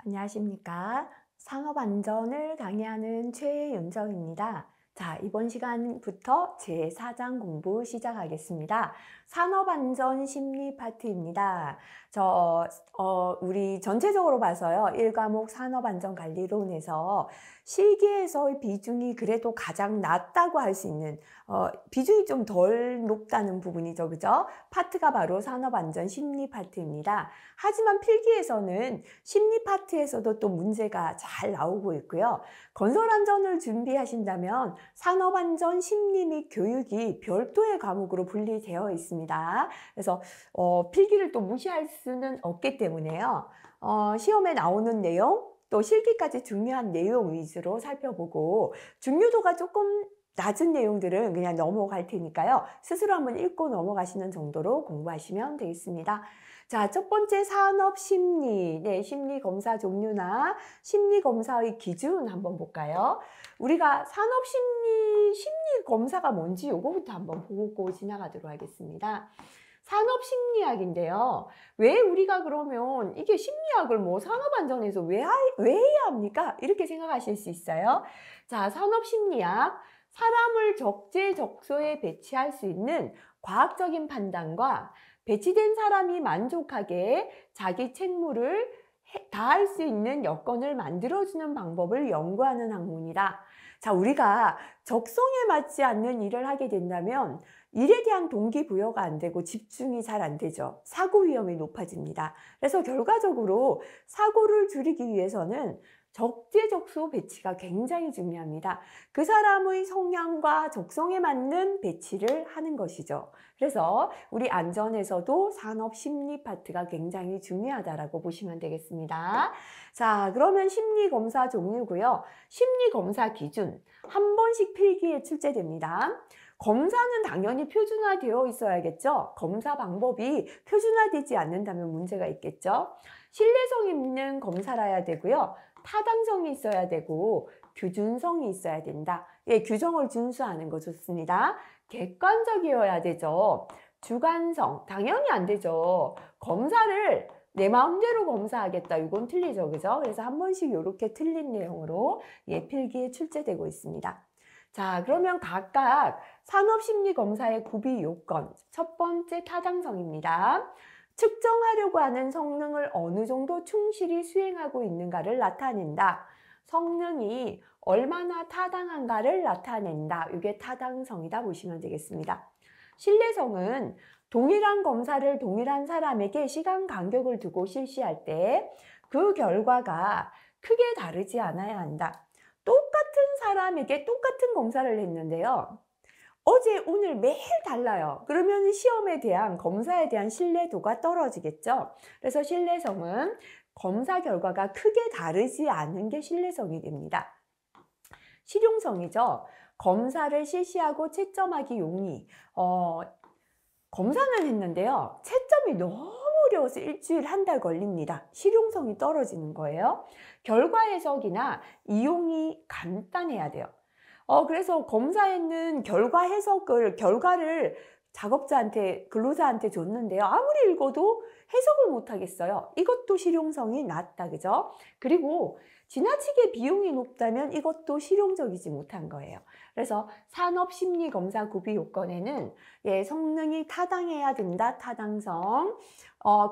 안녕하십니까. 산업안전을 강의하는 최윤정입니다. 자, 이번 시간부터 제4장 공부 시작하겠습니다. 산업안전 심리 파트입니다. 우리 전체적으로 봐서요. 1과목 산업안전관리론에서 실기에서의 비중이 그래도 가장 낮다고 할 수 있는, 비중이 좀 덜 높다는 부분이죠. 그죠? 파트가 바로 산업안전 심리 파트입니다. 하지만 필기에서는 심리 파트에서도 또 문제가 잘 나오고 있고요. 건설안전을 준비하신다면 산업안전 심리 및 교육이 별도의 과목으로 분리되어 있습니다. 그래서 필기를 또 무시할 수는 없기 때문에요. 시험에 나오는 내용, 또 실기까지 중요한 내용 위주로 살펴보고 중요도가 조금 낮은 내용들은 그냥 넘어갈 테니까요. 스스로 한번 읽고 넘어가시는 정도로 공부하시면 되겠습니다. 자, 첫 번째 산업심리, 심리검사 종류나 심리검사의 기준 한번 볼까요? 우리가 심리검사가 뭔지 요거부터 한번 보고 지나가도록 하겠습니다. 산업심리학인데요. 왜 우리가 그러면 이게 심리학을 산업안전에서 왜 해야 합니까? 이렇게 생각하실 수 있어요. 자, 산업심리학, 사람을 적재적소에 배치할 수 있는 과학적인 판단과 배치된 사람이 만족하게 자기 책무를 다할 수 있는 여건을 만들어주는 방법을 연구하는 학문이다. 자, 우리가 적성에 맞지 않는 일을 하게 된다면 일에 대한 동기부여가 안 되고 집중이 잘 안 되죠. 사고 위험이 높아집니다. 그래서 결과적으로 사고를 줄이기 위해서는 적재적소 배치가 굉장히 중요합니다. 그 사람의 성향과 적성에 맞는 배치를 하는 것이죠. 그래서 우리 안전에서도 산업심리 파트가 굉장히 중요하다라고 보시면 되겠습니다. 자, 그러면 심리검사 종류고요. 심리검사 기준, 한 번씩 필기에 출제됩니다. 검사는 당연히 표준화되어 있어야겠죠. 검사 방법이 표준화되지 않는다면 문제가 있겠죠. 신뢰성 있는 검사라야 되고요. 타당성이 있어야 되고 규준성이 있어야 된다. 예, 규정을 준수하는 거 좋습니다. 객관적이어야 되죠. 주관성, 당연히 안 되죠. 검사를 내 마음대로 검사하겠다. 이건 틀리죠. 그죠? 그래서 한 번씩 이렇게 틀린 내용으로 필기에 출제되고 있습니다. 자, 그러면 각각 산업심리검사의 구비 요건. 첫 번째 타당성입니다. 측정하려고 하는 성능을 어느 정도 충실히 수행하고 있는가를 나타낸다. 성능이 얼마나 타당한가를 나타낸다. 이게 타당성이다 보시면 되겠습니다. 신뢰성은 동일한 검사를 동일한 사람에게 시간 간격을 두고 실시할 때 그 결과가 크게 다르지 않아야 한다. 똑같은 사람에게 똑같은 검사를 했는데요. 어제 오늘 매일 달라요. 그러면 시험에 대한 검사에 대한 신뢰도가 떨어지겠죠. 그래서 신뢰성은 검사 결과가 크게 다르지 않은 게 신뢰성이 됩니다. 실용성이죠. 검사를 실시하고 채점하기 용이. 검사는 했는데요. 채점이 너무 어려워서 일주일 한 달 걸립니다. 실용성이 떨어지는 거예요. 결과 해석이나 이용이 간단해야 돼요. 그래서 검사에는 결과를 작업자한테, 근로자한테 줬는데요. 아무리 읽어도 해석을 못 하겠어요. 이것도 실용성이 낮다, 그죠? 그리고 지나치게 비용이 높다면 이것도 실용적이지 못한 거예요. 그래서 산업심리검사 구비 요건에는 성능이 타당해야 된다, 타당성.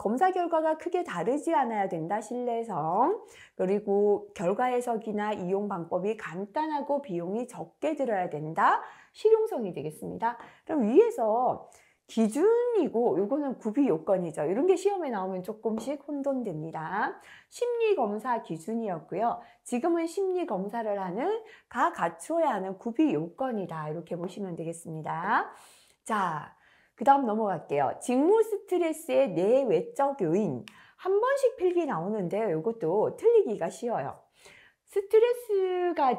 검사 결과가 크게 다르지 않아야 된다, 신뢰성. 그리고 결과 해석이나 이용 방법이 간단하고 비용이 적게 들어야 된다, 실용성이 되겠습니다. 그럼 위에서 기준이고 이거는 구비 요건이죠. 이런 게 시험에 나오면 조금씩 혼돈됩니다. 심리검사 기준이었고요. 지금은 심리검사를 하는 갖추어야 하는 구비 요건이다. 이렇게 보시면 되겠습니다. 자, 그 다음 넘어갈게요. 직무 스트레스의 내외적 요인. 한 번씩 필기 나오는데요. 이것도 틀리기가 쉬워요.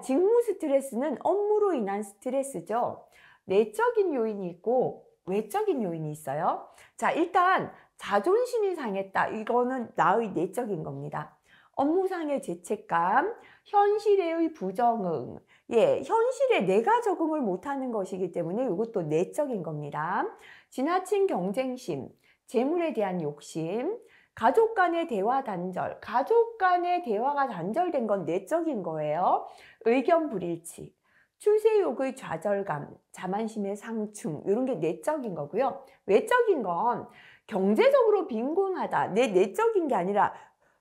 직무 스트레스는 업무로 인한 스트레스죠. 내적인 요인이 있고 외적인 요인이 있어요. 자, 일단 자존심이 상했다. 이거는 나의 내적인 겁니다. 업무상의 죄책감, 현실에의 부정응. 현실에 내가 적응을 못하는 것이기 때문에 이것도 내적인 겁니다. 지나친 경쟁심, 재물에 대한 욕심, 가족 간의 대화 단절. 가족 간의 대화가 단절된 건 내적인 거예요. 의견 불일치. 출세욕의 좌절감, 자만심의 상충, 이런 게 내적인 거고요. 외적인 건 경제적으로 빈곤하다. 내 내적인 게 아니라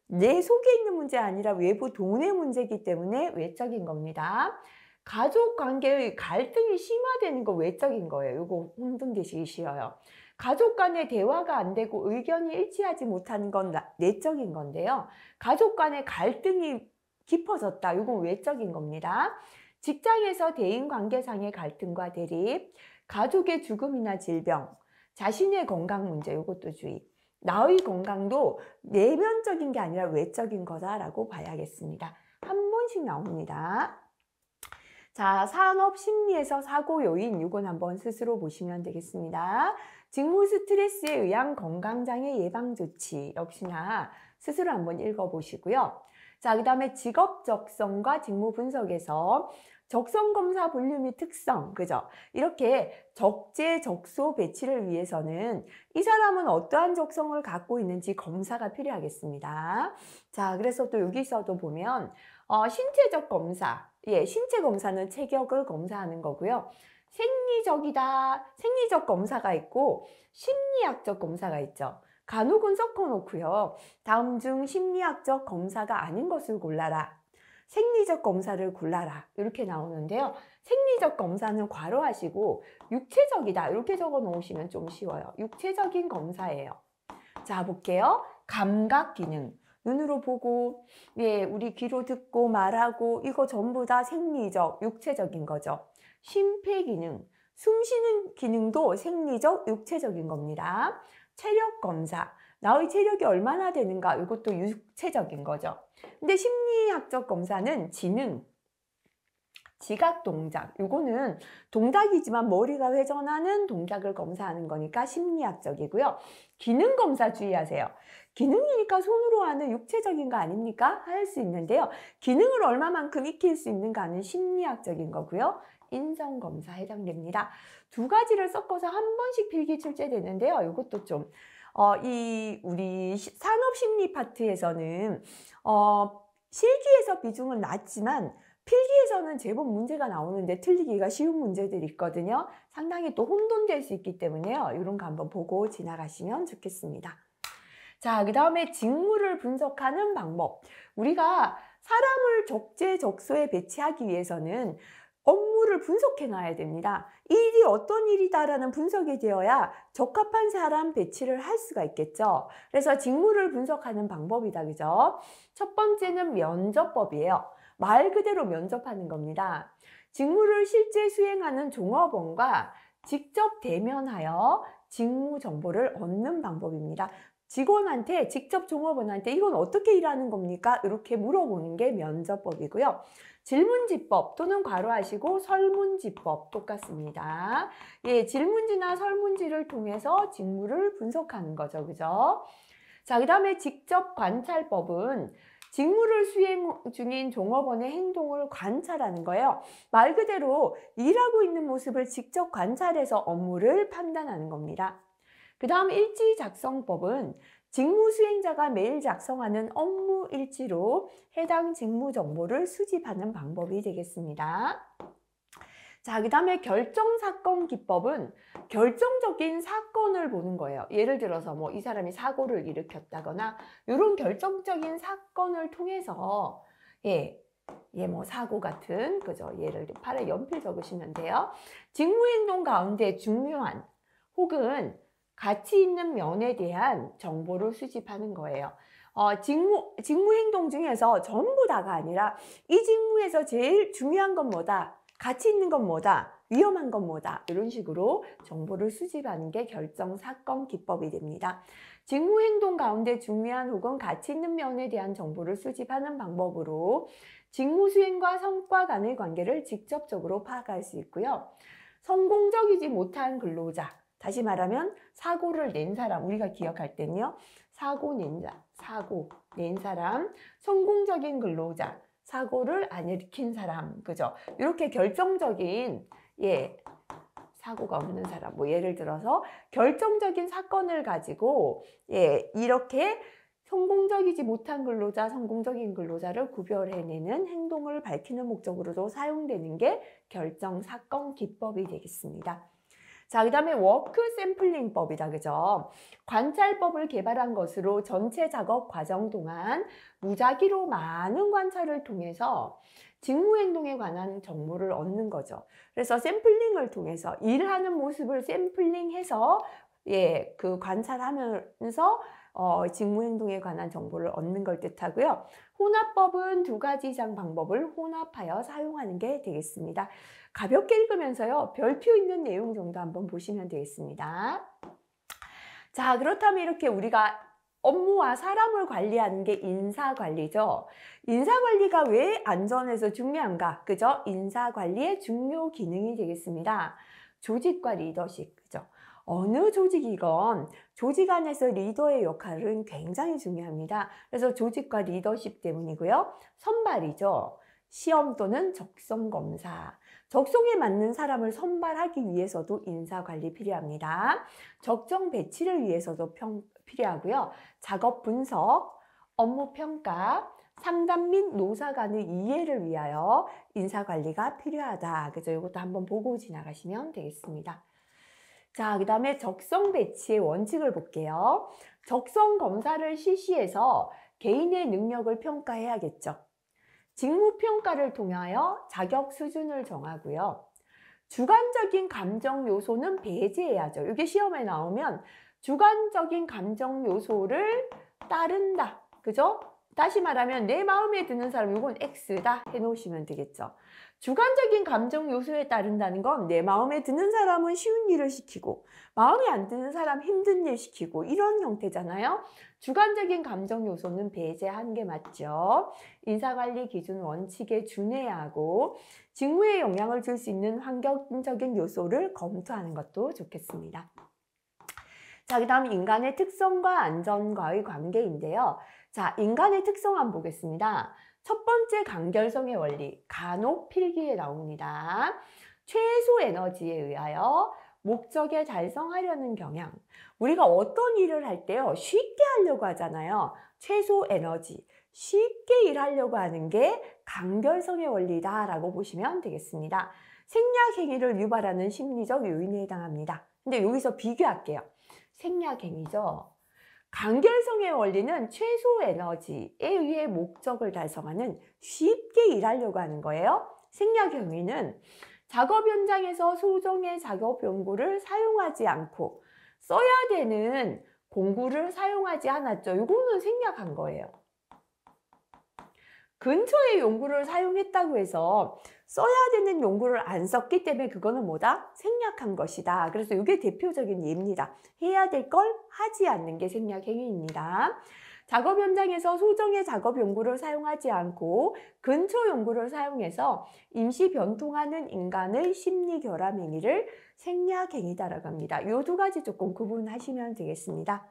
내 속에 있는 문제 아니라 외부 돈의 문제이기 때문에 외적인 겁니다. 가족 관계의 갈등이 심화되는 거 외적인 거예요. 이거 혼동되시기 쉬워요. 가족 간의 대화가 안 되고 의견이 일치하지 못하는 건 내적인 건데요. 가족 간의 갈등이 깊어졌다. 이건 외적인 겁니다. 직장에서 대인 관계상의 갈등과 대립, 가족의 죽음이나 질병, 자신의 건강 문제, 이것도 주의. 나의 건강도 내면적인 게 아니라 외적인 거다라고 봐야겠습니다. 한 번씩 나옵니다. 자, 산업 심리에서 사고 요인, 이건 한번 스스로 보시면 되겠습니다. 직무 스트레스에 의한 건강장애 예방 조치, 역시나 스스로 한번 읽어보시고요. 자, 그 다음에 직업 적성과 직무 분석에서 적성 검사 분류 및 특성, 그죠? 이렇게 적재적소 배치를 위해서는 이 사람은 어떠한 적성을 갖고 있는지 검사가 필요하겠습니다. 자, 그래서 또 여기서도 보면 신체적 검사, 신체 검사는 체격을 검사하는 거고요. 생리적 검사가 있고 심리학적 검사가 있죠. 간혹은 섞어놓고요. 다음 중 심리학적 검사가 아닌 것을 골라라. 생리적 검사를 골라라. 이렇게 나오는데요. 생리적 검사는 괄호하시고 육체적이다. 이렇게 적어 놓으시면 좀 쉬워요. 육체적인 검사예요. 자, 볼게요. 감각 기능. 눈으로 보고, 우리 귀로 듣고 말하고 이거 전부 다 생리적, 육체적인 거죠. 심폐 기능. 숨 쉬는 기능도 생리적, 육체적인 겁니다. 체력 검사. 나의 체력이 얼마나 되는가? 이것도 육체적인 거죠. 근데 심리학적 검사는 지능, 지각 동작. 이거는 동작이지만 머리가 회전하는 동작을 검사하는 거니까 심리학적이고요. 기능 검사 주의하세요. 기능이니까 손으로 하는 육체적인 거 아닙니까? 할 수 있는데요. 기능을 얼마만큼 익힐 수 있는가는 심리학적인 거고요. 인성 검사 해당됩니다. 두 가지를 섞어서 한 번씩 필기 출제되는데요. 이것도 좀 우리 산업심리 파트에서는 실기에서 비중은 낮지만 필기에서는 제법 문제가 나오는데 틀리기가 쉬운 문제들이 있거든요. 상당히 또 혼돈될 수 있기 때문에요. 이런 거 한번 보고 지나가시면 좋겠습니다. 자, 그 다음에 직무를 분석하는 방법. 우리가 사람을 적재적소에 배치하기 위해서는 업무를 분석해 놔야 됩니다. 이 일이 어떤 일이다라는 분석이 되어야 적합한 사람 배치를 할 수가 있겠죠. 그래서 직무를 분석하는 방법이다, 그죠? 첫 번째는 면접법이에요. 말 그대로 면접하는 겁니다. 직무를 실제 수행하는 종업원과 직접 대면하여 직무 정보를 얻는 방법입니다. 직원한테 직접 종업원한테 이건 어떻게 일하는 겁니까? 이렇게 물어보는 게 면접법이고요. 질문지법 또는 괄호하시고 설문지법 똑같습니다. 질문지나 설문지를 통해서 직무를 분석하는 거죠. 그죠? 자, 그 다음에 직접 관찰법은 직무를 수행 중인 종업원의 행동을 관찰하는 거예요. 말 그대로 일하고 있는 모습을 직접 관찰해서 업무를 판단하는 겁니다. 그 다음 일지작성법은 직무 수행자가 매일 작성하는 업무 일지로 해당 직무 정보를 수집하는 방법이 되겠습니다. 자, 그 다음에 결정사건 기법은 결정적인 사건을 보는 거예요. 예를 들어서 뭐 이 사람이 사고를 일으켰다거나 이런 결정적인 사건을 통해서 뭐 사고 같은, 그죠? 예를 들어 팔에 연필 적으시면 돼요. 직무행동 가운데 중요한 혹은 가치 있는 면에 대한 정보를 수집하는 거예요. 직무 행동 중에서 전부 다가 아니라 이 직무에서 제일 중요한 건 뭐다? 가치 있는 건 뭐다? 위험한 건 뭐다? 이런 식으로 정보를 수집하는 게 결정 사건 기법이 됩니다. 직무 행동 가운데 중요한 혹은 가치 있는 면에 대한 정보를 수집하는 방법으로 직무 수행과 성과 간의 관계를 직접적으로 파악할 수 있고요. 성공적이지 못한 근로자, 다시 말하면 사고를 낸 사람, 우리가 기억할 때는요. 사고 낸 사람, 성공적인 근로자, 사고를 안 일으킨 사람, 그죠? 이렇게 결정적인 사고가 없는 사람, 뭐 예를 들어서 결정적인 사건을 가지고 이렇게 성공적이지 못한 근로자, 성공적인 근로자를 구별해내는 행동을 밝히는 목적으로도 사용되는 게 결정 사건 기법이 되겠습니다. 자, 그 다음에 워크 샘플링법이다. 그죠? 관찰법을 개발한 것으로 전체 작업 과정 동안 무작위로 많은 관찰을 통해서 직무행동에 관한 정보를 얻는 거죠. 그래서 샘플링을 통해서 일하는 모습을 샘플링해서 그 관찰하면서 직무행동에 관한 정보를 얻는 걸 뜻하고요. 혼합법은 두 가지 이상 방법을 혼합하여 사용하는 게 되겠습니다. 가볍게 읽으면서요. 별표 있는 내용 정도 한번 보시면 되겠습니다. 자, 그렇다면 이렇게 우리가 업무와 사람을 관리하는 게 인사관리죠. 인사관리가 왜 안전에서 중요한가? 그죠? 인사관리의 중요 기능이 되겠습니다. 조직과 리더십, 그죠? 어느 조직이건 조직 안에서 리더의 역할은 굉장히 중요합니다. 그래서 조직과 리더십 때문이고요. 선발이죠. 시험 또는 적성 검사. 적성에 맞는 사람을 선발하기 위해서도 인사관리 필요합니다. 적정 배치를 위해서도 필요하고요. 작업 분석, 업무 평가, 상담 및 노사 간의 이해를 위하여 인사관리가 필요하다. 그죠? 이것도 한번 보고 지나가시면 되겠습니다. 자, 그 다음에 적성 배치의 원칙을 볼게요. 적성 검사를 실시해서 개인의 능력을 평가해야겠죠. 직무평가를 통하여 자격 수준을 정하고요. 주관적인 감정 요소는 배제해야죠. 이게 시험에 나오면 주관적인 감정 요소를 따른다. 그죠? 다시 말하면 내 마음에 드는 사람, 이건 X다 해놓으시면 되겠죠. 주관적인 감정 요소에 따른다는 건 내 마음에 드는 사람은 쉬운 일을 시키고 마음에 안 드는 사람 힘든 일 시키고 이런 형태잖아요. 주관적인 감정 요소는 배제하는 게 맞죠. 인사관리 기준 원칙에 준해야 하고 직무에 영향을 줄 수 있는 환경적인 요소를 검토하는 것도 좋겠습니다. 자, 그 다음 인간의 특성과 안전과의 관계인데요. 자, 인간의 특성 한번 보겠습니다. 첫 번째 간결성의 원리, 간혹 필기에 나옵니다. 최소 에너지에 의하여 목적에 달성하려는 경향. 우리가 어떤 일을 할 때요, 쉽게 하려고 하잖아요. 최소 에너지, 쉽게 일하려고 하는 게 간결성의 원리다라고 보시면 되겠습니다. 생략 행위를 유발하는 심리적 요인에 해당합니다. 근데 여기서 비교할게요. 생략 행위죠. 간결성의 원리는 최소 에너지에 의해 목적을 달성하는 쉽게 일하려고 하는 거예요. 생략 행위는 작업 현장에서 소정의 작업 연구를 사용하지 않고 써야 되는 공구를 사용하지 않았죠. 이거는 생략한 거예요. 근처의 연구를 사용했다고 해서 써야 되는 연구를 안 썼기 때문에 그거는 뭐다? 생략한 것이다. 그래서 이게 대표적인 예입니다. 해야 될 걸 하지 않는 게 생략 행위입니다. 작업 현장에서 소정의 작업 연구를 사용하지 않고 근처 연구를 사용해서 임시 변통하는 인간의 심리 결함 행위를 생략 행위다라고 합니다. 이 두 가지 조금 구분하시면 되겠습니다.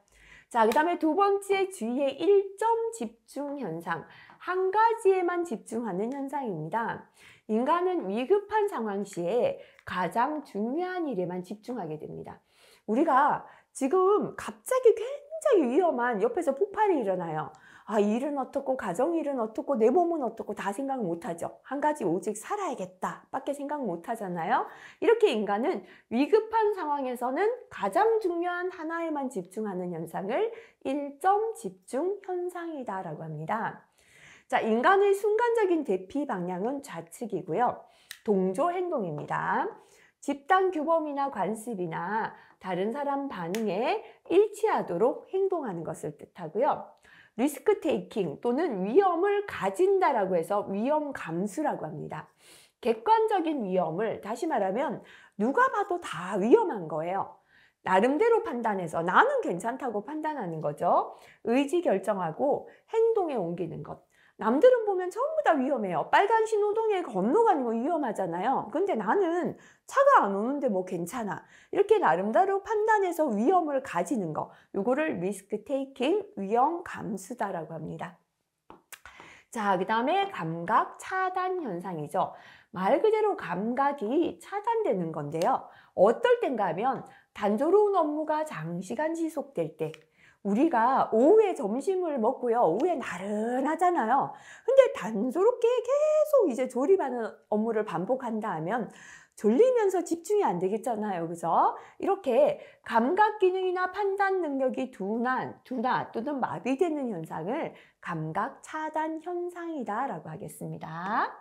자, 그 다음에 두 번째 주의의 일점 집중 현상. 한 가지에만 집중하는 현상입니다. 인간은 위급한 상황 시에 가장 중요한 일에만 집중하게 됩니다. 우리가 지금 갑자기 굉장히 위험한 옆에서 폭발이 일어나요. 아, 일은 어떻고 가정일은 어떻고 내 몸은 어떻고 다 생각 못하죠. 한 가지 오직 살아야겠다 밖에 생각 못하잖아요. 이렇게 인간은 위급한 상황에서는 가장 중요한 하나에만 집중하는 현상을 일점 집중 현상이다라고 합니다. 자, 인간의 순간적인 대피 방향은 좌측이고요. 동조 행동입니다. 집단 규범이나 관습이나 다른 사람 반응에 일치하도록 행동하는 것을 뜻하고요. 리스크 테이킹 또는 위험을 가진다라고 해서 위험 감수라고 합니다. 객관적인 위험을 다시 말하면 누가 봐도 다 위험한 거예요. 나름대로 판단해서 나는 괜찮다고 판단하는 거죠. 의지 결정하고 행동에 옮기는 것. 남들은 보면 전부 다 위험해요. 빨간 신호등에 건너가는 거 위험하잖아요. 근데 나는 차가 안 오는데 뭐 괜찮아. 이렇게 나름대로 판단해서 위험을 가지는 거. 요거를 리스크 테이킹, 위험 감수다라고 합니다. 자, 그 다음에 감각 차단 현상이죠. 말 그대로 감각이 차단되는 건데요. 어떨 땐가 하면 단조로운 업무가 장시간 지속될 때, 우리가 오후에 점심을 먹고요. 오후에 나른하잖아요. 근데 단조롭게 계속 이제 조립하는 업무를 반복한다 하면 졸리면서 집중이 안 되겠잖아요. 그죠? 이렇게 감각 기능이나 판단 능력이 둔화 또는 마비되는 현상을 감각 차단 현상이다라고 하겠습니다.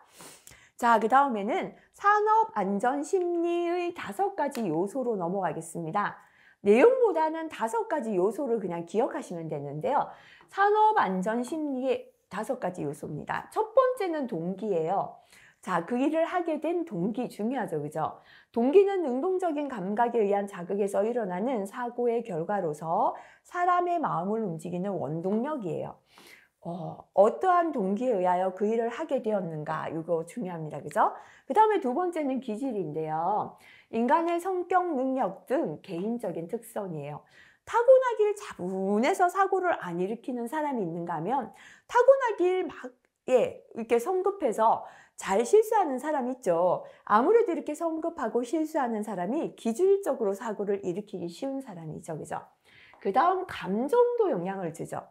자, 그 다음에는 산업 안전 심리의 5가지 요소로 넘어가겠습니다. 내용보다는 5가지 요소를 그냥 기억하시면 되는데요. 산업 안전 심리의 5가지 요소입니다. 첫 번째는 동기예요. 자, 그 일을 하게 된 동기 중요하죠. 그죠? 동기는 능동적인 감각에 의한 자극에서 일어나는 사고의 결과로서 사람의 마음을 움직이는 원동력이에요. 어떠한 동기에 의하여 그 일을 하게 되었는가, 이거 중요합니다. 그죠? 그 다음에 두 번째는 기질인데요. 인간의 성격, 능력 등 개인적인 특성이에요. 타고나길 자분해서 사고를 안 일으키는 사람이 있는가 하면 타고나길 막 이렇게 성급해서 잘 실수하는 사람이 있죠. 아무래도 이렇게 성급하고 실수하는 사람이 기질적으로 사고를 일으키기 쉬운 사람이죠. 그죠? 그 다음 감정도 영향을 주죠.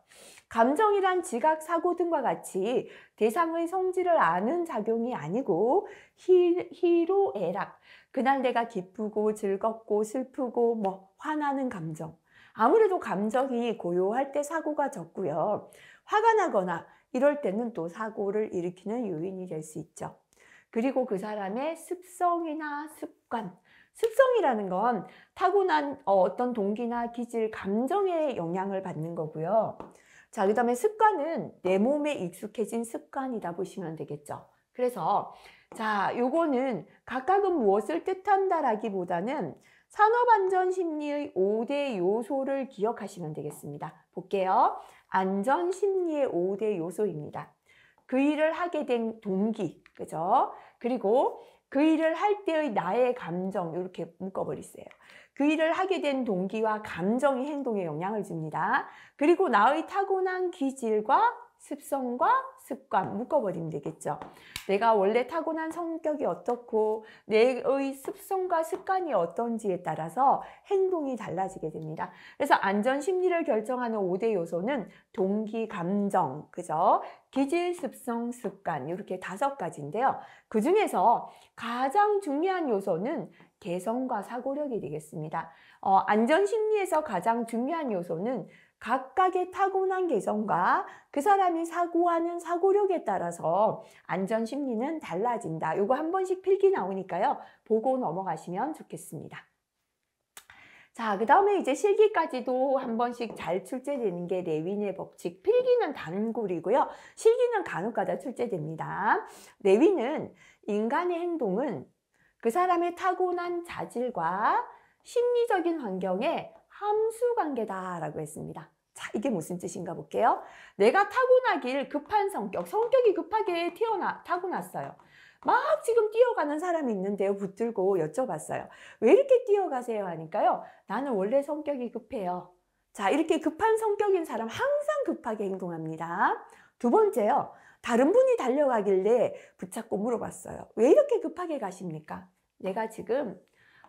감정이란 지각, 사고 등과 같이 대상의 성질을 아는 작용이 아니고 희로애락, 그날 내가 기쁘고 즐겁고 슬프고 뭐 화나는 감정. 아무래도 감정이 고요할 때 사고가 적고요. 화가 나거나 이럴 때는 또 사고를 일으키는 요인이 될 수 있죠. 그리고 그 사람의 습성이나 습관. 습성이라는 건 타고난 어떤 동기나 기질, 감정에 영향을 받는 거고요. 자, 그 다음에 습관은 내 몸에 익숙해진 습관이다 보시면 되겠죠. 그래서 자, 요거는 각각은 무엇을 뜻한다라기보다는 산업안전심리의 5대 요소를 기억하시면 되겠습니다. 볼게요. 안전심리의 5대 요소입니다. 그 일을 하게 된 동기, 그죠? 그리고 그 일을 할 때의 나의 감정, 이렇게 묶어버리세요. 그 일을 하게 된 동기와 감정이 행동에 영향을 줍니다. 그리고 나의 타고난 기질과 습성과 습관 묶어버리면 되겠죠. 내가 원래 타고난 성격이 어떻고 내의 습성과 습관이 어떤지에 따라서 행동이 달라지게 됩니다. 그래서 안전 심리를 결정하는 5대 요소는 동기, 감정, 그죠? 기질, 습성, 습관 이렇게 5가지인데요. 그 중에서 가장 중요한 요소는 개성과 사고력이 되겠습니다. 안전 심리에서 가장 중요한 요소는 각각의 타고난 개성과 그 사람이 사고하는 사고력에 따라서 안전 심리는 달라진다. 요거 한 번씩 필기 나오니까요. 보고 넘어가시면 좋겠습니다. 자, 그 다음에 이제 실기까지도 한 번씩 잘 출제되는 게 레윈의 법칙. 필기는 단골이고요. 실기는 간혹가다 출제됩니다. 레윈은 인간의 행동은 그 사람의 타고난 자질과 심리적인 환경의 함수관계다라고 했습니다. 자, 이게 무슨 뜻인가 볼게요. 내가 타고나길 급한 성격이 급하게 타고났어요. 막 지금 뛰어가는 사람이 있는데요. 붙들고 여쭤봤어요. 왜 이렇게 뛰어가세요? 하니까요. 나는 원래 성격이 급해요. 자, 이렇게 급한 성격인 사람 항상 급하게 행동합니다. 두 번째요. 다른 분이 달려가길래 붙잡고 물어봤어요. 왜 이렇게 급하게 가십니까? 내가 지금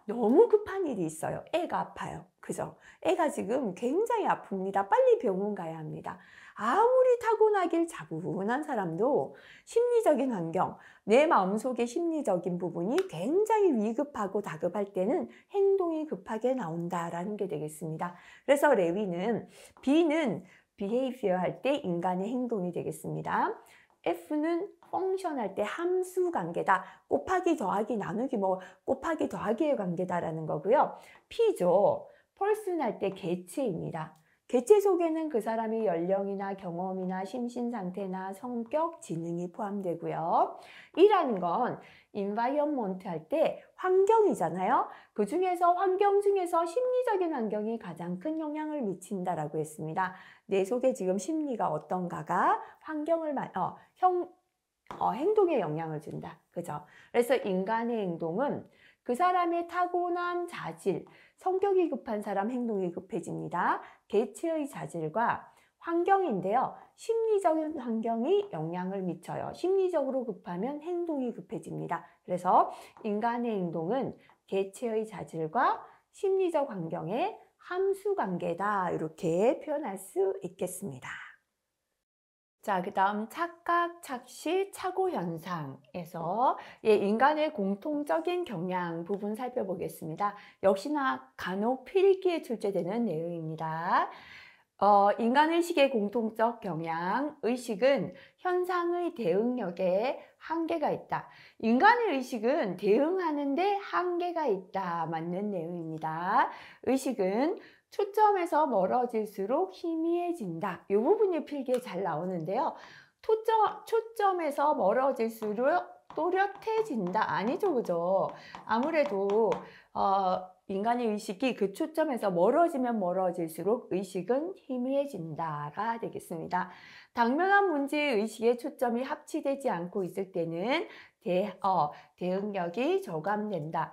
너무 급한 일이 있어요. 애가 아파요. 그죠? 애가 지금 굉장히 아픕니다. 빨리 병원 가야 합니다. 아무리 타고나길 자분한 사람도 심리적인 환경, 내 마음속의 심리적인 부분이 굉장히 위급하고 다급할 때는 행동이 급하게 나온다라는 게 되겠습니다. 그래서 레위는 B는 behavior 할 때 인간의 행동이 되겠습니다. F는 펑션 할 때 함수 관계다. 곱하기 더하기 나누기 뭐 곱하기 더하기의 관계다라는 거고요. P죠. 펄슨 할 때 개체입니다. 개체 속에는 그 사람의 연령이나 경험이나 심신 상태나 성격, 지능이 포함되고요. E라는 건 environment 할 때 환경이잖아요. 그 중에서 환경 중에서 심리적인 환경이 가장 큰 영향을 미친다라고 했습니다. 내 속에 지금 심리가 어떤가가 환경을 행동에 영향을 준다. 그죠? 그래서 인간의 행동은 그 사람의 타고난 자질, 성격이 급한 사람 행동이 급해집니다. 개체의 자질과 환경인데요. 심리적인 환경이 영향을 미쳐요. 심리적으로 급하면 행동이 급해집니다. 그래서 인간의 행동은 개체의 자질과 심리적 환경의 함수 관계다. 이렇게 표현할 수 있겠습니다. 자, 그 다음 착각, 착시, 착오 현상에서 인간의 공통적인 경향 부분 살펴보겠습니다. 역시나 간혹 필기에 출제되는 내용입니다. 인간의식의 공통적 경향, 의식은 현상의 대응력에 한계가 있다. 인간의 의식은 대응하는데 한계가 있다. 맞는 내용입니다. 의식은 초점에서 멀어질수록 희미해진다. 이 부분이 필기에 잘 나오는데요. 초점에서 멀어질수록 또렷해진다. 아니죠, 그죠? 아무래도 인간의 의식이 그 초점에서 멀어지면 멀어질수록 의식은 희미해진다가 되겠습니다. 당면한 문제의 의식의 초점이 합치되지 않고 있을 때는 대응력이 저감된다.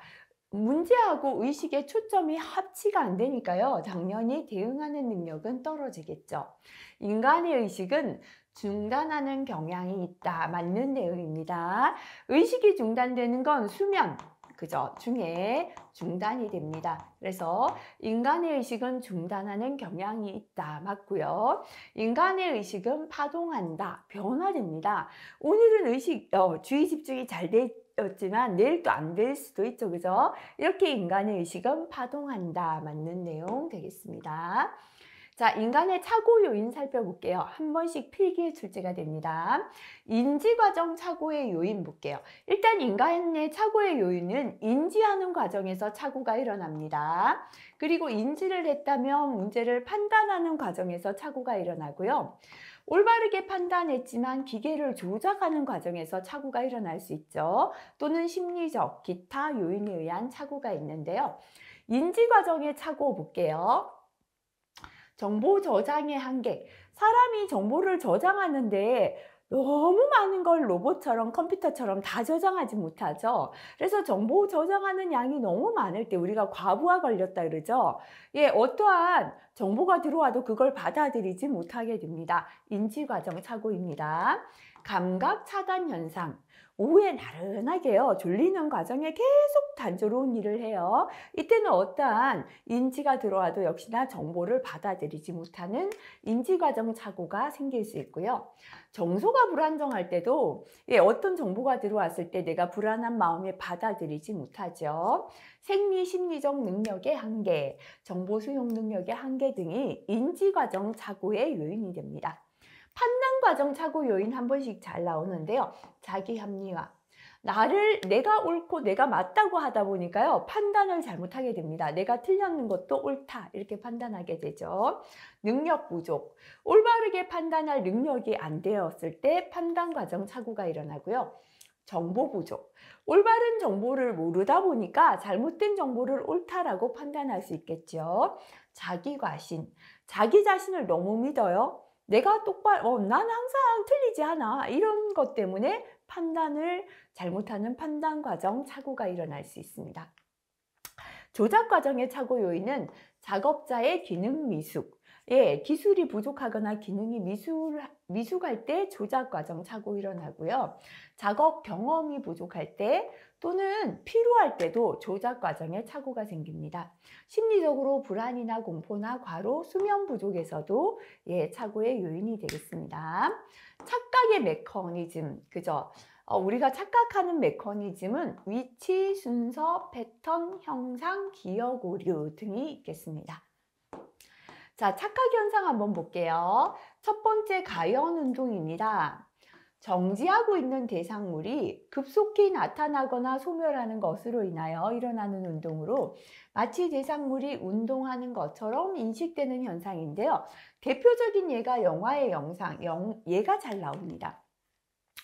문제하고 의식의 초점이 합치가 안 되니까요. 당연히 대응하는 능력은 떨어지겠죠. 인간의 의식은 중단하는 경향이 있다. 맞는 내용입니다. 의식이 중단되는 건 수면, 그죠? 중에 중단이 됩니다. 그래서 인간의 의식은 중단하는 경향이 있다. 맞고요. 인간의 의식은 파동한다. 변화됩니다. 오늘은 주의 집중이 잘 됐지만 내일 또 안 될 수도 있죠. 그죠? 이렇게 인간의 의식은 파동한다. 맞는 내용 되겠습니다. 자, 인간의 착오 요인 살펴볼게요. 한 번씩 필기에 출제가 됩니다. 인지과정 착오의 요인 볼게요. 일단 인간의 착오의 요인은 인지하는 과정에서 착오가 일어납니다. 그리고 인지를 했다면 문제를 판단하는 과정에서 착오가 일어나고요. 올바르게 판단했지만 기계를 조작하는 과정에서 착오가 일어날 수 있죠. 또는 심리적, 기타 요인에 의한 착오가 있는데요. 인지 과정의 착오 볼게요. 정보 저장의 한계. 사람이 정보를 저장하는데 너무 많은 걸 로봇처럼 컴퓨터처럼 다 저장하지 못하죠. 그래서 정보 저장하는 양이 너무 많을 때 우리가 과부하 걸렸다 그러죠. 어떠한 정보가 들어와도 그걸 받아들이지 못하게 됩니다. 인지과정 착오입니다. 감각 차단 현상. 오후에 나른하게요. 졸리는 과정에 계속 단조로운 일을 해요. 이때는 어떠한 인지가 들어와도 역시나 정보를 받아들이지 못하는 인지과정 착오가 생길 수 있고요. 정서가 불안정할 때도 어떤 정보가 들어왔을 때 내가 불안한 마음에 받아들이지 못하죠. 생리 심리적 능력의 한계, 정보 수용 능력의 한계 등이 인지과정 착오의 요인이 됩니다. 판단 과정 착오 요인 한 번씩 잘 나오는데요. 자기 합리화. 내가 옳고 내가 맞다고 하다 보니까요. 판단을 잘못하게 됩니다. 내가 틀렸는 것도 옳다 이렇게 판단하게 되죠. 능력 부족. 올바르게 판단할 능력이 안 되었을 때 판단 과정 착오가 일어나고요. 정보 부족. 올바른 정보를 모르다 보니까 잘못된 정보를 옳다라고 판단할 수 있겠죠. 자기 과신. 자기 자신을 너무 믿어요. 내가 난 항상 틀리지 않아. 이런 것 때문에 판단을 잘못하는 판단 과정 착오가 일어날 수 있습니다. 조작 과정의 착오 요인은 작업자의 기능 미숙. 기술이 부족하거나 기능이 미숙할 때 조작 과정 착오 일어나고요. 작업 경험이 부족할 때 또는 필요할 때도 조작 과정에 착오가 생깁니다. 심리적으로 불안이나 공포나 과로, 수면 부족에서도 착오의 요인이 되겠습니다. 착각의 메커니즘, 그죠? 우리가 착각하는 메커니즘은 위치, 순서, 패턴, 형상, 기억 오류 등이 있겠습니다. 자, 착각 현상 한번 볼게요. 첫 번째 가연 운동입니다. 정지하고 있는 대상물이 급속히 나타나거나 소멸하는 것으로 인하여 일어나는 운동으로 마치 대상물이 운동하는 것처럼 인식되는 현상인데요. 대표적인 예가 영화의 얘가 잘 나옵니다.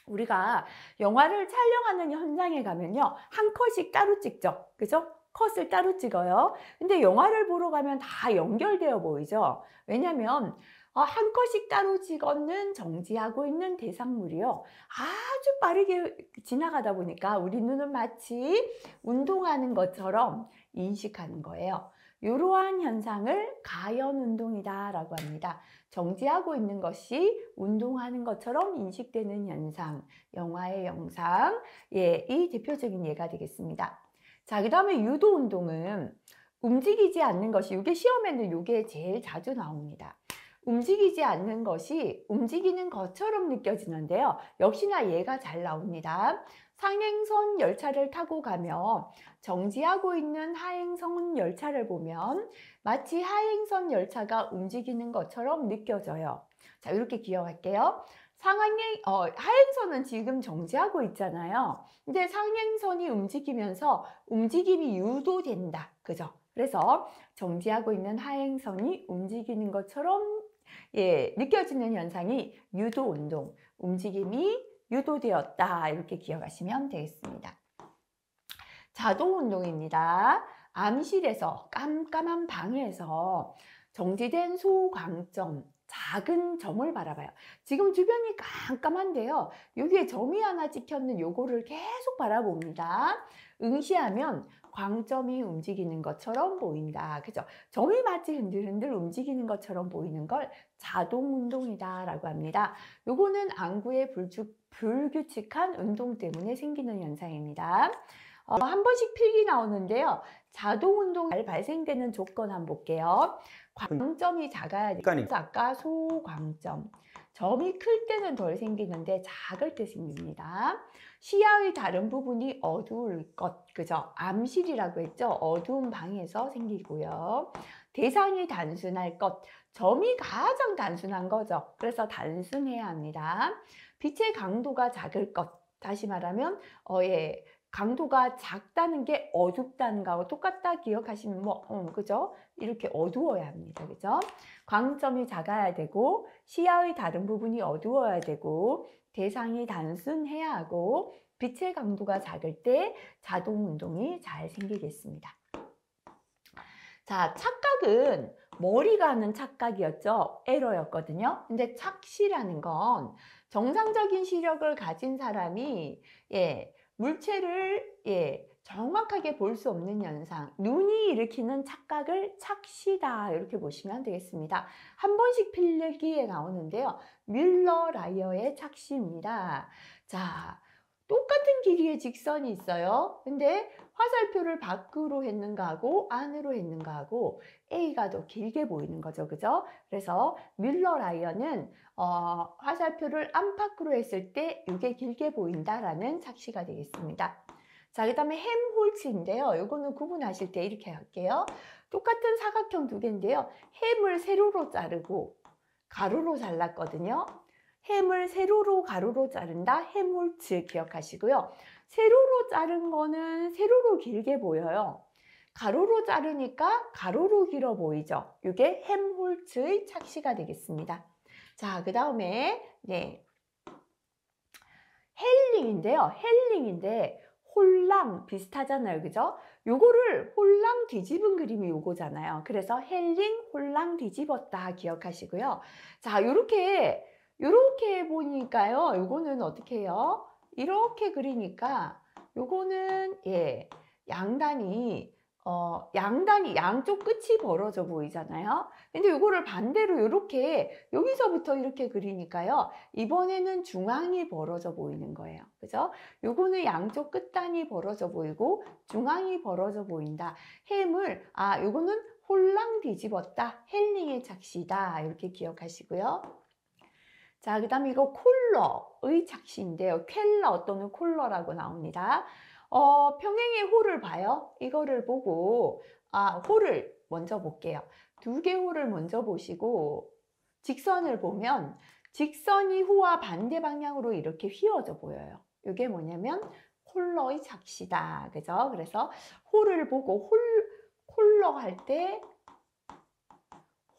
우리가 영화를 촬영하는 현장에 가면요. 한 컷씩 따로 찍죠. 그죠? 컷을 따로 찍어요. 근데 영화를 보러 가면 다 연결되어 보이죠. 왜냐면 한 컷씩 따로 찍었는 정지하고 있는 대상물이요. 아주 빠르게 지나가다 보니까 우리 눈은 마치 운동하는 것처럼 인식하는 거예요. 이러한 현상을 가연 운동이다 라고 합니다. 정지하고 있는 것이 운동하는 것처럼 인식되는 현상, 영화의 영상, 이 대표적인 예가 되겠습니다. 자, 그 다음에 유도 운동은 움직이지 않는 것이, 이게 시험에는 이게 제일 자주 나옵니다. 움직이지 않는 것이 움직이는 것처럼 느껴지는데요. 역시나 얘가 잘 나옵니다. 상행선 열차를 타고 가며 정지하고 있는 하행선 열차를 보면 마치 하행선 열차가 움직이는 것처럼 느껴져요. 자, 이렇게 기억할게요. 하행선은 지금 정지하고 있잖아요. 근데 상행선이 움직이면서 움직임이 유도된다. 그죠? 그래서 정지하고 있는 하행선이 움직이는 것처럼 느껴지는 현상이 유도운동, 움직임이 유도되었다. 이렇게 기억하시면 되겠습니다. 자동운동입니다. 암실에서, 깜깜한 방에서 정지된 소광점, 작은 점을 바라봐요. 지금 주변이 깜깜한데요. 여기에 점이 하나 찍혔는 요거를 계속 바라봅니다. 응시하면 광점이 움직이는 것처럼 보인다. 그죠? 점이 마치 흔들흔들 움직이는 것처럼 보이는 걸 자동운동이다 라고 합니다. 요거는 안구의 불규칙한 운동 때문에 생기는 현상입니다. 한 번씩 필기 나오는데요. 자동운동 잘 발생되는 조건 한번 볼게요. 광점이 작아야 돼요. 아까 소광점. 점이 클 때는 덜 생기는데 작을 때 생깁니다. 시야의 다른 부분이 어두울 것, 그죠? 암실이라고 했죠? 어두운 방에서 생기고요. 대상이 단순할 것, 점이 가장 단순한 거죠. 그래서 단순해야 합니다. 빛의 강도가 작을 것, 다시 말하면 강도가 작다는 게 어둡다는 거하고 똑같다 기억하시면 그죠? 이렇게 어두워야 합니다. 그죠? 광점이 작아야 되고 시야의 다른 부분이 어두워야 되고 대상이 단순해야 하고 빛의 강도가 작을 때 자동 운동이 잘 생기겠습니다. 자, 착각은 머리가 하는 착각이었죠. 에러였거든요. 근데 착시라는 건 정상적인 시력을 가진 사람이 물체를 정확하게 볼 수 없는 현상, 눈이 일으키는 착각을 착시다 이렇게 보시면 되겠습니다. 한 번씩 필기에 나오는데요. 뮬러 라이어의 착시입니다. 자, 똑같은 길이의 직선이 있어요. 근데 화살표를 밖으로 했는가 하고 안으로 했는가 하고 A가 더 길게 보이는 거죠. 그죠? 그래서 뮬러 라이어는 화살표를 안팎으로 했을 때 이게 길게 보인다라는 착시가 되겠습니다. 자, 그 다음에 햄홀츠인데요. 이거는 구분하실 때 이렇게 할게요. 똑같은 사각형 두 개인데요. 햄을 세로로 자르고 가로로 잘랐거든요. 햄을 세로로 가로로 자른다. 햄홀츠 기억하시고요. 세로로 자른 거는 세로로 길게 보여요. 가로로 자르니까 가로로 길어 보이죠. 이게 햄홀츠의 착시가 되겠습니다. 자, 그 다음에 헬링인데요. 헬링인데 홀랑 비슷하잖아요. 그죠? 요거를 홀랑 뒤집은 그림이 요거잖아요. 그래서 헬링, 홀랑 뒤집었다 기억하시고요. 자, 요렇게 보니까요. 요거는 어떻게 해요? 이렇게 그리니까 요거는 양단이 양쪽 끝이 벌어져 보이잖아요. 근데 요거를 반대로 이렇게 여기서부터 이렇게 그리니까요. 이번에는 중앙이 벌어져 보이는 거예요. 그죠? 요거는 양쪽 끝단이 벌어져 보이고 중앙이 벌어져 보인다. 요거는 홀랑 뒤집었다. 헬링의 착시다. 이렇게 기억하시고요. 자, 그 다음에 이거 콜러의 착시인데요. ���러 또는 콜러라고 나옵니다. 평행의 홀을 봐요. 이거를 보고 홀을 먼저 볼게요. 두 개 홀을 먼저 보시고 직선을 보면 직선이 호와 반대 방향으로 이렇게 휘어져 보여요. 이게 뭐냐면 콜러의 착시다. 그죠? 그래서 홀을 보고 콜러 할 때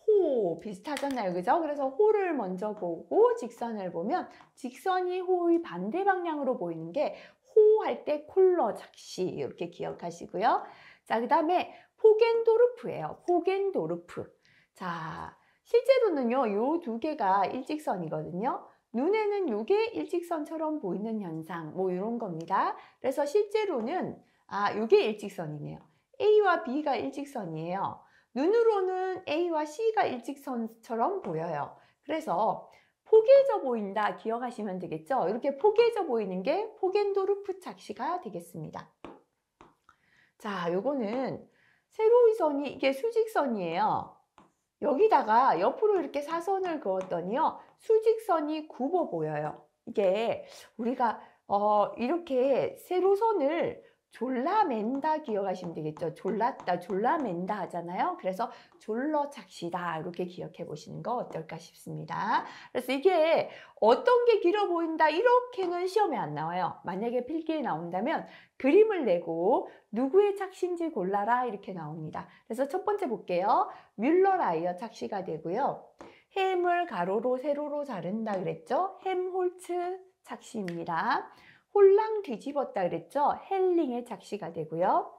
호 비슷하잖아요. 그죠? 그래서 호를 먼저 보고 직선을 보면 직선이 호의 반대 방향으로 보이는 게 호 할 때 콜러 착시 이렇게 기억하시고요. 자, 그 다음에 포겐도르프예요. 포겐도르프. 자, 실제로는요, 요 두 개가 일직선이거든요. 눈에는 요게 일직선처럼 보이는 현상, 이런 겁니다. 그래서 실제로는, 요게 일직선이네요. A와 B가 일직선이에요. 눈으로는 A와 C가 일직선처럼 보여요. 그래서 포개져 보인다 기억하시면 되겠죠? 이렇게 포개져 보이는 게 포겐도르프 착시가 되겠습니다. 자, 요거는 세로의 선이 이게 수직선이에요. 여기다가 옆으로 이렇게 사선을 그었더니요, 수직선이 굽어 보여요. 이게 우리가 이렇게 세로선을 졸라맨다 기억하시면 되겠죠. 졸랐다, 졸라맨다 하잖아요. 그래서 졸러착시다 이렇게 기억해 보시는 거 어떨까 싶습니다. 그래서 이게 어떤 게 길어 보인다 이렇게는 시험에 안 나와요. 만약에 필기에 나온다면 그림을 내고 누구의 착시인지 골라라 이렇게 나옵니다. 그래서 첫 번째 볼게요. 뮬러-라이어 착시가 되고요. 햄을 가로로 세로로 자른다 그랬죠. 햄홀츠 착시입니다. 홀랑 뒤집었다 그랬죠. 헬링의 착시가 되고요.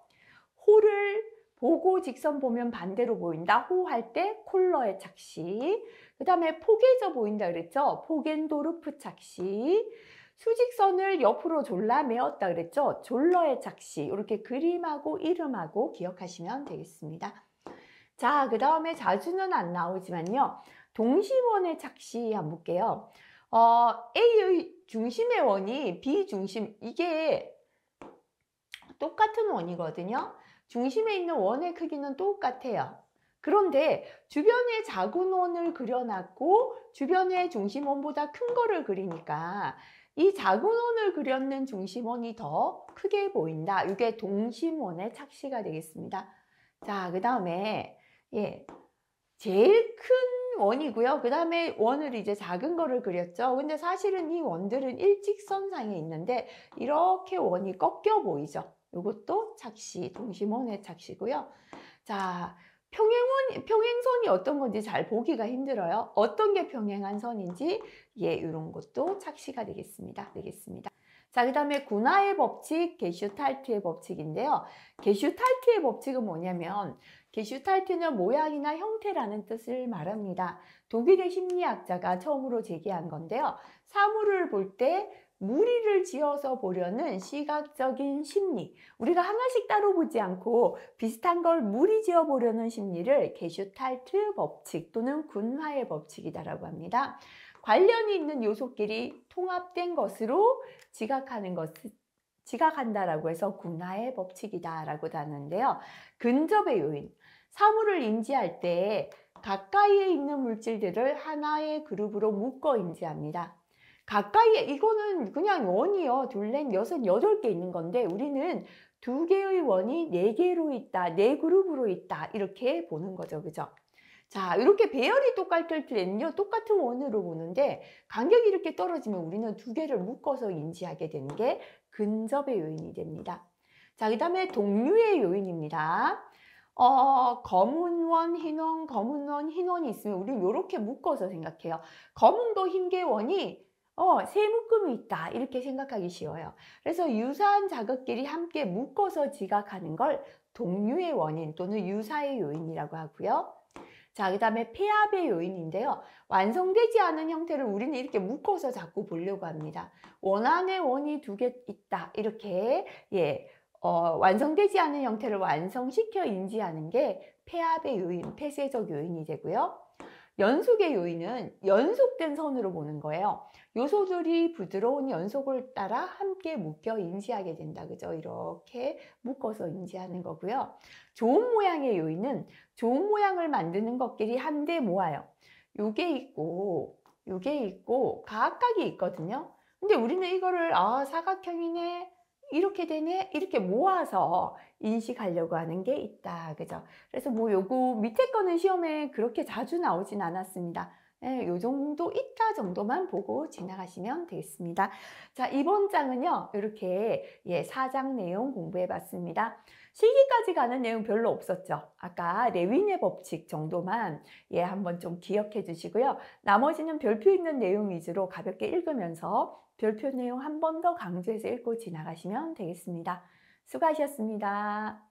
호를 보고 직선 보면 반대로 보인다. 호 할 때 콜러의 착시. 그 다음에 포개져 보인다 그랬죠. 포겐도르프 착시. 수직선을 옆으로 졸라매었다 그랬죠. 졸러의 착시. 이렇게 그림하고 이름하고 기억하시면 되겠습니다. 자, 그 다음에 자주는 안 나오지만요. 동심원의 착시 한번 볼게요. A의 중심의 원이 B 중심, 이게 똑같은 원이거든요. 중심에 있는 원의 크기는 똑같아요. 그런데 주변에 작은 원을 그려놨고 주변에 중심원보다 큰 거를 그리니까 이 작은 원을 그렸는 중심원이 더 크게 보인다. 이게 동심원의 착시가 되겠습니다. 자, 그 다음에 제일 큰 원이고요. 그 다음에 원을 이제 작은 거를 그렸죠. 근데 사실은 이 원들은 일직선상에 있는데 이렇게 원이 꺾여 보이죠. 이것도 착시, 동심원의 착시고요. 자, 평행선이 어떤 건지 잘 보기가 힘들어요. 어떤 게 평행한 선인지 이런 것도 착시가 되겠습니다. 자, 그 다음에 군하의 법칙, 게슈탈트의 법칙인데요. 게슈탈트의 법칙은 뭐냐면 게슈탈트는 모양이나 형태라는 뜻을 말합니다. 독일의 심리학자가 처음으로 제기한 건데요. 사물을 볼 때 무리를 지어서 보려는 시각적인 심리, 우리가 하나씩 따로 보지 않고 비슷한 걸 무리 지어 보려는 심리를 게슈탈트 법칙 또는 군하의 법칙이다라고 합니다. 관련이 있는 요소끼리 통합된 것으로 지각한다라고 해서 군하의 법칙이다라고 하는데요. 근접의 요인, 사물을 인지할 때 가까이에 있는 물질들을 하나의 그룹으로 묶어 인지합니다. 가까이에, 이거는 그냥 원이요. 둘, 넷, 여섯, 여덟 개 있는 건데 우리는 두 개의 원이 네 개로 있다, 네 그룹으로 있다 이렇게 보는 거죠. 그죠? 자, 이렇게 배열이 똑같을 때는요, 똑같은 원으로 보는데 간격이 이렇게 떨어지면 우리는 두 개를 묶어서 인지하게 되는 게 근접의 요인이 됩니다. 자, 그 다음에 동류의 요인입니다. 검은 원, 흰 원, 검은 원, 흰 원이 있으면 우리는 이렇게 묶어서 생각해요. 검은도 흰 게 원이 세 묶음이 있다 이렇게 생각하기 쉬워요. 그래서 유사한 자극끼리 함께 묶어서 지각하는 걸 동류의 원인 또는 유사의 요인이라고 하고요. 자, 그 다음에 폐합의 요인인데요. 완성되지 않은 형태를 우리는 이렇게 묶어서 자꾸 보려고 합니다. 원 안에 원이 두 개 있다 이렇게 완성되지 않은 형태를 완성시켜 인지하는 게 폐합의 요인, 폐쇄적 요인이 되고요. 연속의 요인은 연속된 선으로 보는 거예요. 요소들이 부드러운 연속을 따라 함께 묶여 인지하게 된다. 그죠? 이렇게 묶어서 인지하는 거고요. 좋은 모양의 요인은 좋은 모양을 만드는 것끼리 한데 모아요. 요게 있고 각각이 있거든요. 근데 우리는 이거를 사각형이네, 이렇게 되네, 이렇게 모아서 인식하려고 하는 게 있다. 그죠? 그래서 뭐 요거 밑에 거는 시험에 그렇게 자주 나오진 않았습니다. 요 정도 있다 정도만 보고 지나가시면 되겠습니다. 자, 이번 장은요, 이렇게 4장 내용 공부해 봤습니다. 실기까지 가는 내용 별로 없었죠. 아까 레윈의 법칙 정도만 한번 좀 기억해 주시고요. 나머지는 별표 있는 내용 위주로 가볍게 읽으면서 별표 내용 한 번 더 강조해서 읽고 지나가시면 되겠습니다. 수고하셨습니다.